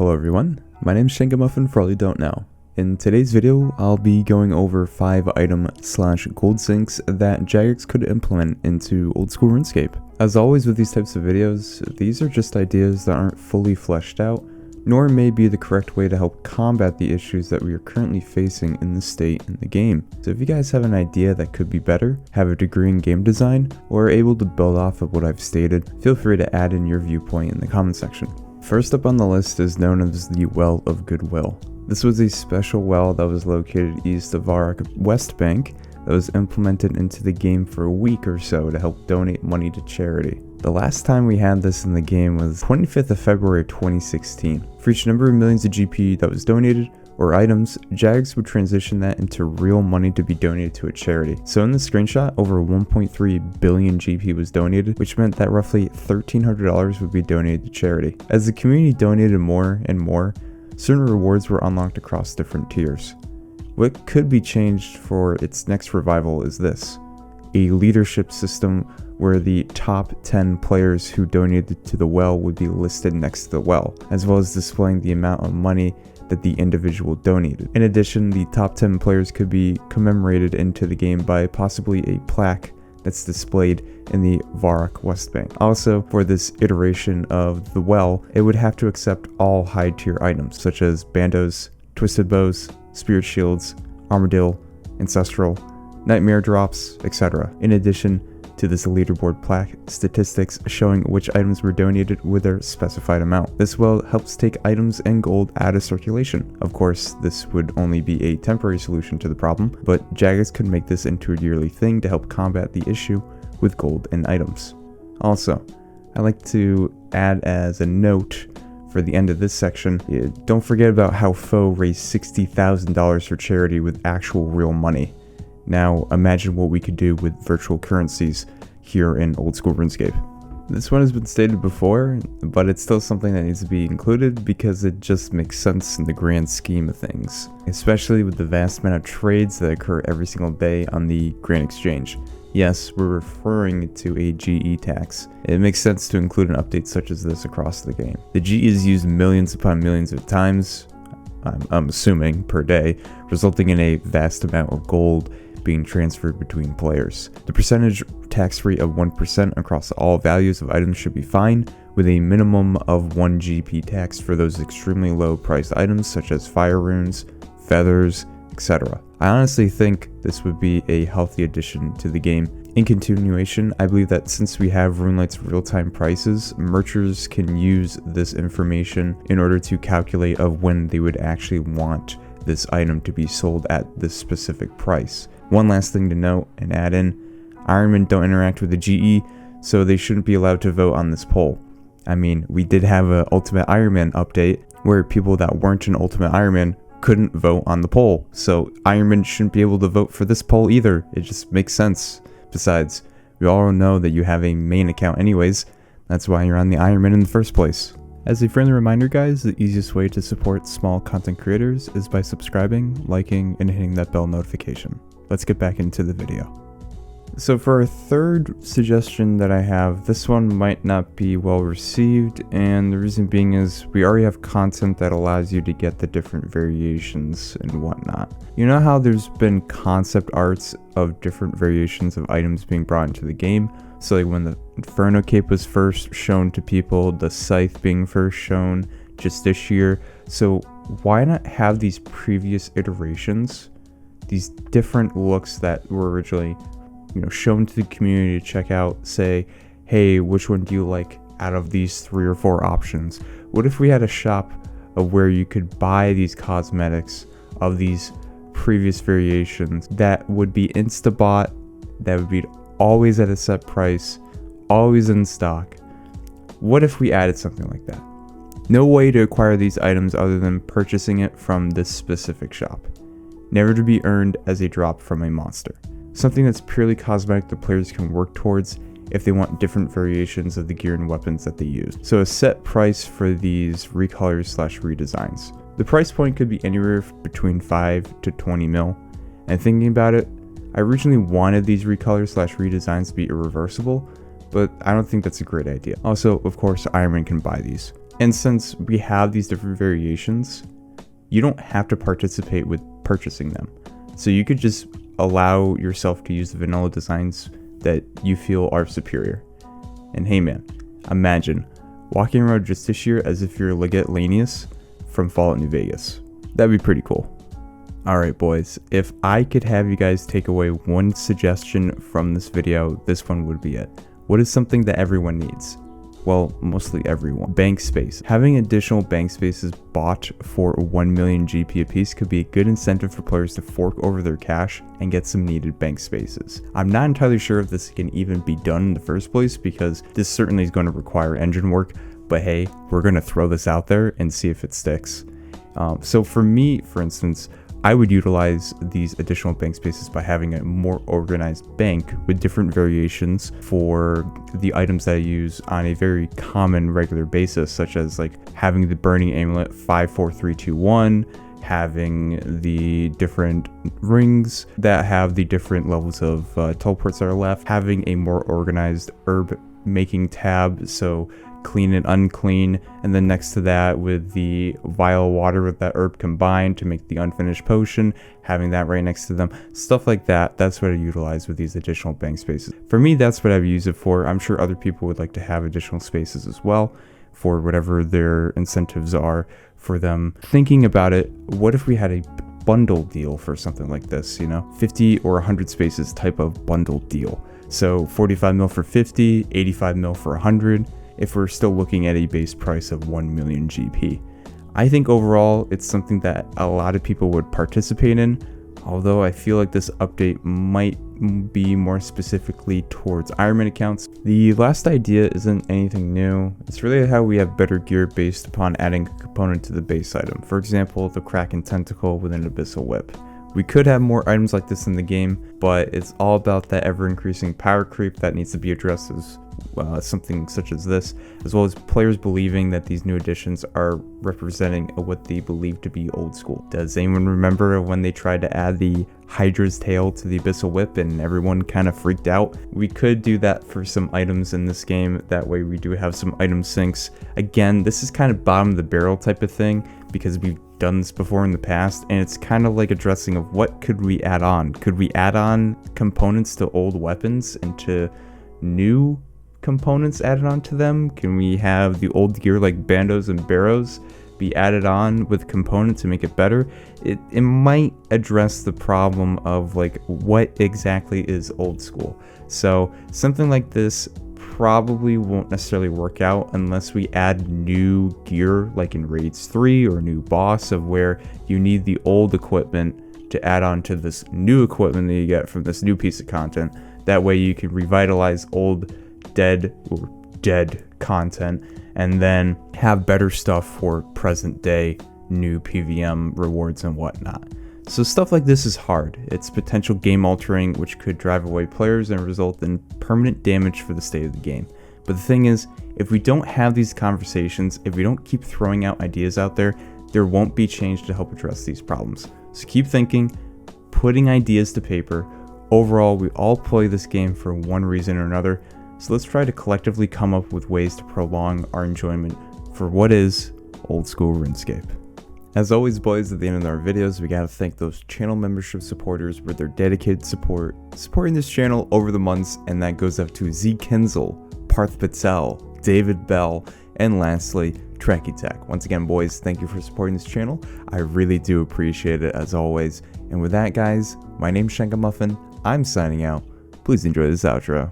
Hello everyone, my name is Shangamuffin for all you don't know. In today's video, I'll be going over 5 item/gold sinks that Jagex could implement into old school RuneScape. As always with these types of videos, these are just ideas that aren't fully fleshed out, nor may be the correct way to help combat the issues that we are currently facing in the state in the game. So if you guys have an idea that could be better, have a degree in game design, or are able to build off of what I've stated, feel free to add in your viewpoint in the comment section. First up on the list is known as the Well of Goodwill. This was a special well that was located east of Varak West Bank that was implemented into the game for a week or so to help donate money to charity. The last time we had this in the game was 25th of February 2016. For each number of millions of GP that was donated, or items, Jagex would transition that into real money to be donated to a charity. So in the screenshot, over 1.3 billion GP was donated, which meant that roughly $1,300 would be donated to charity. As the community donated more and more, certain rewards were unlocked across different tiers. What could be changed for its next revival is this: a leadership system where the top 10 players who donated to the well would be listed next to the well, as well as displaying the amount of money that the individual donated. In addition, the top 10 players could be commemorated into the game by possibly a plaque that's displayed in the Varak West Bank. Also, for this iteration of the well, it would have to accept all high tier items such as bandos, twisted bows, spirit shields, armadillo, ancestral, nightmare drops, etc. In addition to this leaderboard plaque, statistics showing which items were donated with their specified amount. This well helps take items and gold out of circulation. Of course, this would only be a temporary solution to the problem, but Jagex could make this into a yearly thing to help combat the issue with gold and items. Also, I like to add as a note for the end of this section, don't forget about how Foe raised $60,000 for charity with actual real money. Now imagine what we could do with virtual currencies here in old school RuneScape. This one has been stated before, but it's still something that needs to be included because it just makes sense in the grand scheme of things, especially with the vast amount of trades that occur every single day on the Grand Exchange. Yes, we're referring to a GE tax. It makes sense to include an update such as this across the game. The GE is used millions upon millions of times, I'm assuming per day, resulting in a vast amount of gold being transferred between players. The percentage tax rate of 1% across all values of items should be fine, with a minimum of 1 GP tax for those extremely low priced items such as fire runes, feathers, etc. I honestly think this would be a healthy addition to the game. In continuation, I believe that since we have RuneLite's real-time prices, merchants can use this information in order to calculate of when they would actually want this item to be sold at this specific price. One last thing to note and add in, Ironmen don't interact with the GE, so they shouldn't be allowed to vote on this poll. I mean, we did have an Ultimate Ironman update where people that weren't an Ultimate Ironman couldn't vote on the poll, so Ironmen shouldn't be able to vote for this poll either. It just makes sense. Besides, we all know that you have a main account anyways, that's why you're on the Ironman in the first place. As a friendly reminder guys, the easiest way to support small content creators is by subscribing, liking, and hitting that bell notification. Let's get back into the video. So for our third suggestion that I have, this one might not be well received, and the reason being is we already have content that allows you to get the different variations and whatnot. You know how there's been concept arts of different variations of items being brought into the game? So like when the Inferno Cape was first shown to people, the Scythe being first shown just this year. So why not have these previous iterations, these different looks that were originally shown to the community to check out, say, hey, which one do you like out of these 3 or 4 options? What if we had a shop of where you could buy these cosmetics of these previous variations that would be insta-bought, that would be always at a set price, always in stock? What if we added something like that? No way to acquire these items other than purchasing it from this specific shop, never to be earned as a drop from a monster. Something that's purely cosmetic that players can work towards if they want different variations of the gear and weapons that they use. So a set price for these recolors/redesigns. The price point could be anywhere between 5 to 20 mil. And thinking about it, I originally wanted these recolors/redesigns to be irreversible, but I don't think that's a great idea. Also, of course, Ironman can buy these. And since we have these different variations, you don't have to participate with purchasing them. So you could just allow yourself to use the vanilla designs that you feel are superior. And hey man, imagine walking around just this year as if you're Leggett Lanius from Fallout New Vegas. That'd be pretty cool. Alright boys, if I could have you guys take away one suggestion from this video, this one would be it. What is something that everyone needs? Well, mostly everyone. Bank space. Having additional bank spaces bought for 1 million GP apiece could be a good incentive for players to fork over their cash and get some needed bank spaces. I'm not entirely sure if this can even be done in the first place, because this certainly is going to require engine work, but hey, we're going to throw this out there and see if it sticks. So for me, for instance, I would utilize these additional bank spaces by having a more organized bank with different variations for the items that I use on a very common regular basis, such as like having the burning amulet 54321, having the different rings that have the different levels of teleports that are left, having a more organized herb making tab, so clean and unclean, and then next to that with the vial of water with that herb combined to make the unfinished potion, having that right next to them. Stuff like that, that's what I utilize with these additional bank spaces. For me, that's what I've used it for. I'm sure other people would like to have additional spaces as well for whatever their incentives are for them. Thinking about it, what if we had a bundle deal for something like this, you know, 50 or 100 spaces type of bundle deal? So 45 mil for 50, 85 mil for 100, if we're still looking at a base price of 1 million GP. I think overall it's something that a lot of people would participate in, although I feel like this update might be more specifically towards Ironman accounts. The last idea isn't anything new. It's really how we have better gear based upon adding a component to the base item. For example, the Kraken Tentacle with an Abyssal Whip. We could have more items like this in the game, but it's all about that ever-increasing power creep that needs to be addressed as something such as this, as well as players believing that these new additions are representing what they believe to be old school. Does anyone remember when they tried to add the Hydra's tail to the Abyssal Whip and everyone kind of freaked out? We could do that for some items in this game. That way we do have some item syncs. Again, this is kind of bottom of the barrel type of thing, because we've done this before in the past, and it's kind of like addressing of what could we add on. Could we add on components to old weapons and to new components added onto them? Can we have the old gear like bandos and barrows be added on with components to make it better? It might address the problem of like what exactly is old school. So something like this probably won't necessarily work out unless we add new gear like in Raids 3 or new boss, of where you need the old equipment to add on to this new equipment that you get from this new piece of content. That way you can revitalize old dead content and then have better stuff for present day new PVM rewards and whatnot. So stuff like this is hard. It's potential game altering, which could drive away players and result in permanent damage for the state of the game. But the thing is, if we don't have these conversations, if we don't keep throwing out ideas out there, there won't be change to help address these problems. So keep thinking, putting ideas to paper. Overall, we all play this game for one reason or another, so let's try to collectively come up with ways to prolong our enjoyment for what is old school RuneScape. As always boys, at the end of our videos, we gotta thank those channel membership supporters for their dedicated support, supporting this channel over the months, and that goes up to Z Kinzel, Parth Patel, David Bell, and lastly, Trekkie Tech. Once again boys, thank you for supporting this channel. I really do appreciate it as always. And with that guys, my name's Shengamuffin, I'm signing out. Please enjoy this outro.